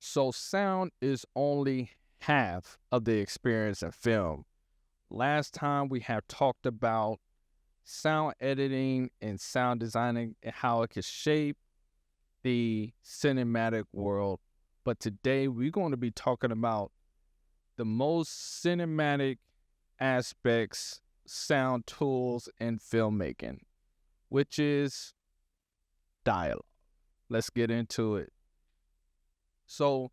So sound is only half of the experience in film. Last time we have talked about sound editing and sound designing and how it can shape the cinematic world. But today we're going to be talking about the most cinematic aspects, sound tools in filmmaking, which is dialogue. Let's get into it. So,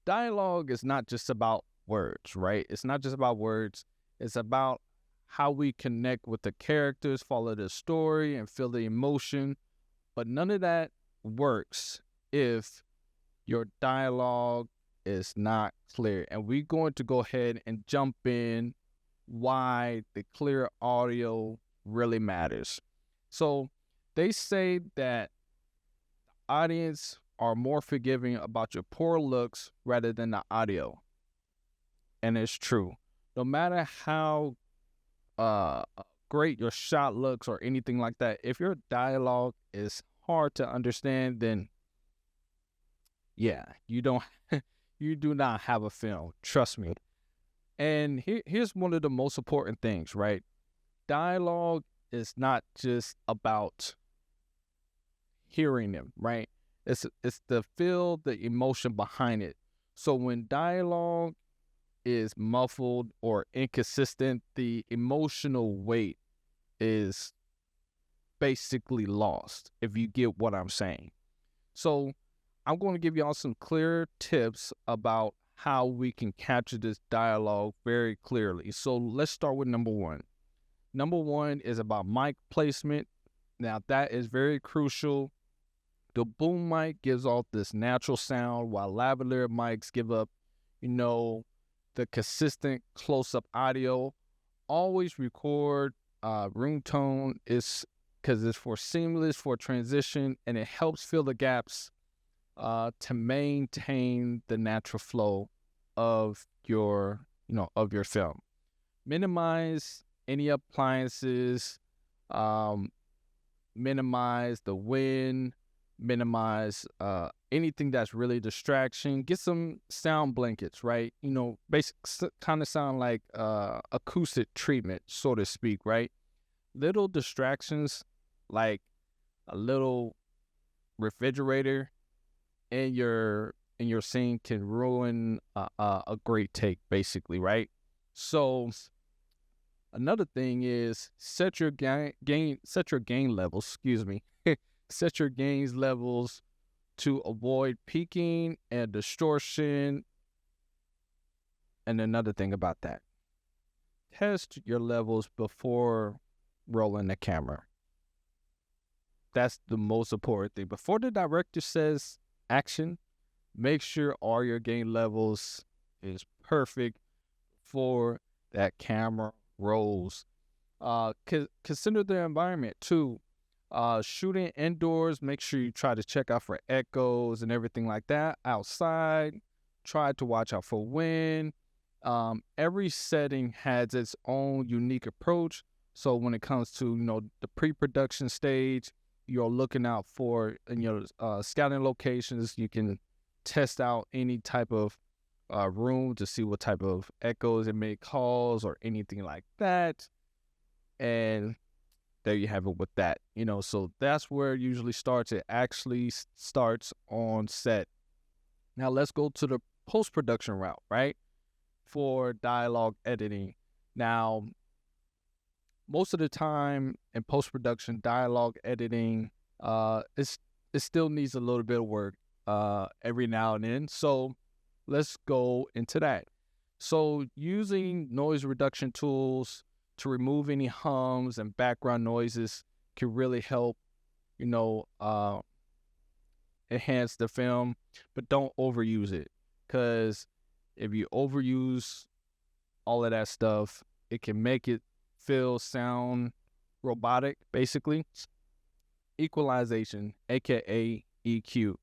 dialogue is not just about words, right? It's not just about words. It's about how we connect with the characters, follow the story, and feel the emotion. But none of that works if your dialogue is not clear. And we're going to go ahead and jump in why the clear audio really matters. So, they say that audience are more forgiving about your poor looks rather than the audio. And it's true. No matter how uh great your shot looks or anything like that, if your dialogue is hard to understand, then yeah, you don't you do not have a film. Trust me. And here's one of the most important things, right? Dialogue is not just about hearing them, right? It's the feel, the emotion behind it. So when dialogue is muffled or inconsistent, the emotional weight is basically lost, if you get what I'm saying. So I'm going to give y'all some clear tips about how we can capture this dialogue very clearly. So let's start with number one. Number one is about mic placement. Now that is very crucial. The boom mic gives off this natural sound while lavalier mics give up, the consistent close-up audio. Always record room tone is because it's for seamless for transition and it helps fill the gaps to maintain the natural flow of your film. Minimize any appliances, minimize the wind, minimize anything that's really distraction. Get some sound blankets, right? Basic kind of sound like acoustic treatment, so to speak, right? Little distractions like a little refrigerator in your scene can ruin a great take, basically, right? So another thing is set your gain levels. Excuse me. Set your gains levels to avoid peaking and distortion. And another thing about that, test your levels before rolling the camera. That's the most important thing. Before the director says action, make sure all your gain levels is perfect for that camera rolls. Consider the environment too. Shooting indoors, make sure you try to check out for echoes and everything like that. Outside, try to watch out for wind. Every setting has its own unique approach. So when it comes to the pre-production stage, you're looking out for in your scouting locations. You can test out any type of room to see what type of echoes it may cause or anything like that. And there you have it with that. So that's where it usually starts. It actually starts on set. Now let's go to the post-production route, right? For dialogue editing. Now, most of the time in post-production, dialogue editing, it still needs a little bit of work every now and then. So let's go into that. So using noise reduction tools to remove any hums and background noises can really help, enhance the film, but don't overuse it. Because if you overuse all of that stuff, it can make it sound robotic, basically. Equalization, aka EQ.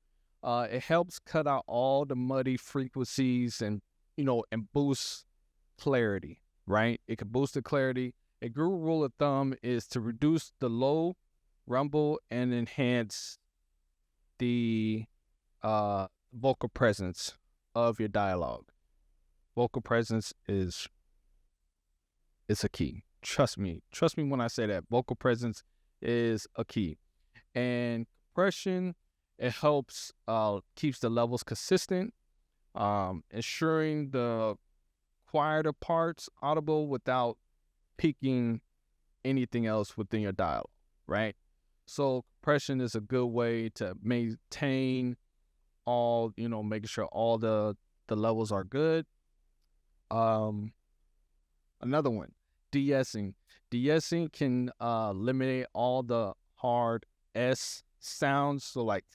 It helps cut out all the muddy frequencies and boost clarity, right? It can boost the clarity. A good rule of thumb is to reduce the low rumble and enhance the vocal presence of your dialogue. Vocal presence is a key. Trust me when I say that. Vocal presence is a key. And compression, it helps keeps the levels consistent, ensuring the quieter parts audible without peaking anything else within your dialogue, right? So compression is a good way to maintain all, making sure all the levels are good. Another one, de-essing. De-essing can eliminate all the hard S sounds, so like,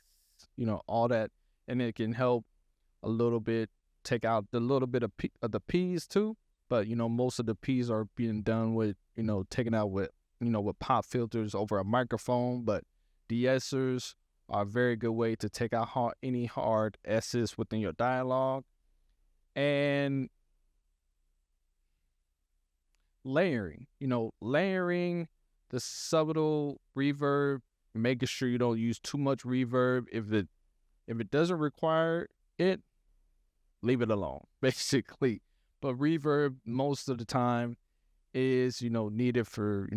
all that, and it can help a little bit take out the little bit of, the P's too. But most of the P's are being done with, taken out with, with pop filters over a microphone. But de-essers are a very good way to take out any hard S's within your dialogue. And layering, layering the subtle reverb, making sure you don't use too much reverb. If it doesn't require it, leave it alone, basically. But reverb most of the time is, needed for,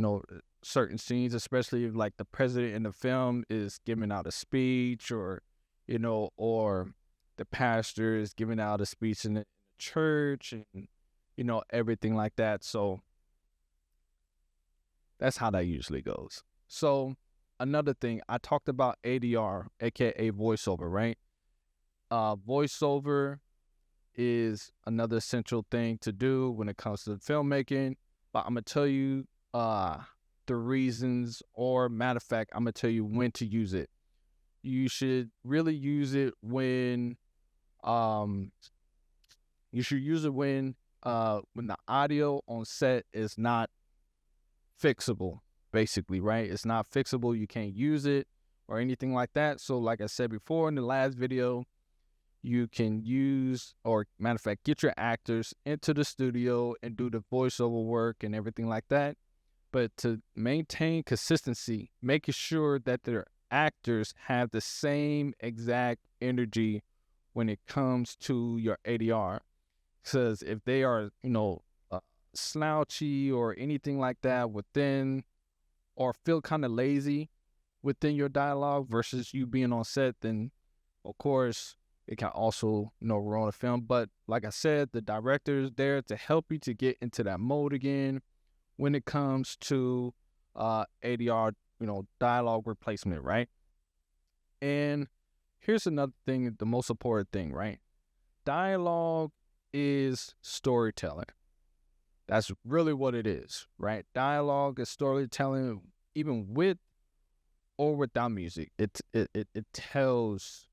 certain scenes, especially if like the president in the film is giving out a speech, or, or the pastor is giving out a speech in the church, and, everything like that. So that's how that usually goes. So another thing, I talked about ADR, aka voiceover, right? Voiceover is another essential thing to do when it comes to filmmaking. But I'm gonna tell you the reasons, or matter of fact, I'm gonna tell you when to use it. You should really use it when when the audio on set is not fixable, basically, right? It's not fixable, you can't use it or anything like that. So like I said before in the last video, you can use, or matter of fact, get your actors into the studio and do the voiceover work and everything like that. But to maintain consistency, making sure that their actors have the same exact energy when it comes to your ADR. Because if they are, slouchy or anything like that within, or feel kind of lazy within your dialogue versus you being on set, then of course it can also, ruin the film. But like I said, the director is there to help you to get into that mode again when it comes to ADR, dialogue replacement, right? And here's another thing, the most important thing, right? Dialogue is storytelling. That's really what it is, right? Dialogue is storytelling, even with or without music. It tells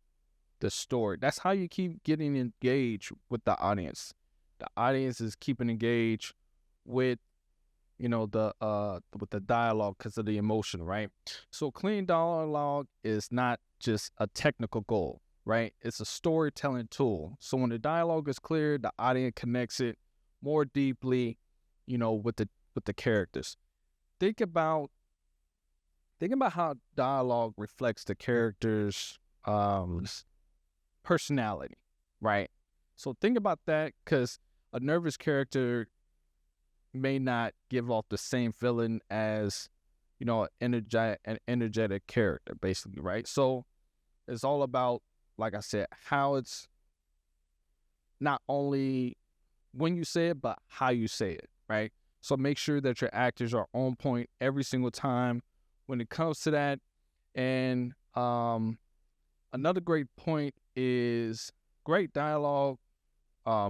the story. That's how you keep getting engaged with the audience. The audience is keeping engaged with, with the dialogue because of the emotion, right? So clean dialogue is not just a technical goal, right? It's a storytelling tool. So when the dialogue is clear, the audience connects it more deeply, with the characters. Think about how dialogue reflects the character's personality, right? So think about that, because a nervous character may not give off the same feeling as, an energetic character, basically, right? So it's all about, like I said, how it's not only when you say it, but how you say it, right? So make sure that your actors are on point every single time when it comes to that. And another great point is great dialogue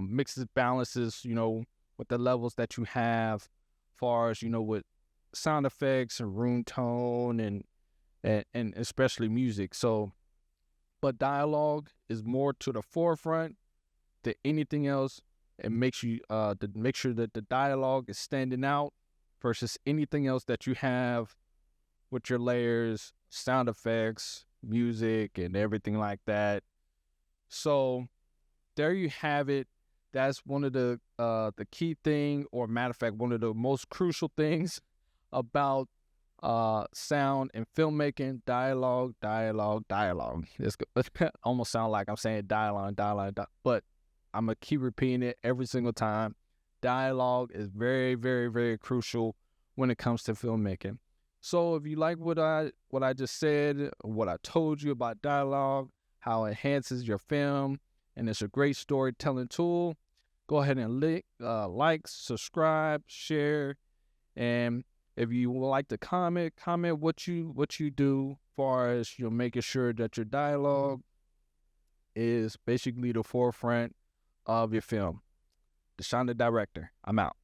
mixes, balances, with the levels that you have, as far as, with sound effects and room tone and especially music. So, but dialogue is more to the forefront than anything else. It makes you to make sure that the dialogue is standing out versus anything else that you have with your layers, sound effects, music, and everything like that. So there you have it. That's one of the key thing, or matter of fact, one of the most crucial things about sound and filmmaking. Dialogue. It's almost sound like I'm saying dialogue, but I'm going to keep repeating it every single time. Dialogue is very, very, very crucial when it comes to filmmaking. So if you like what I just said, what I told you about dialogue, how it enhances your film, and it's a great storytelling tool, go ahead and like, subscribe, share, and if you would like to comment what you do as far as you're making sure that your dialogue is basically the forefront of your film. Deshaun the director. I'm out.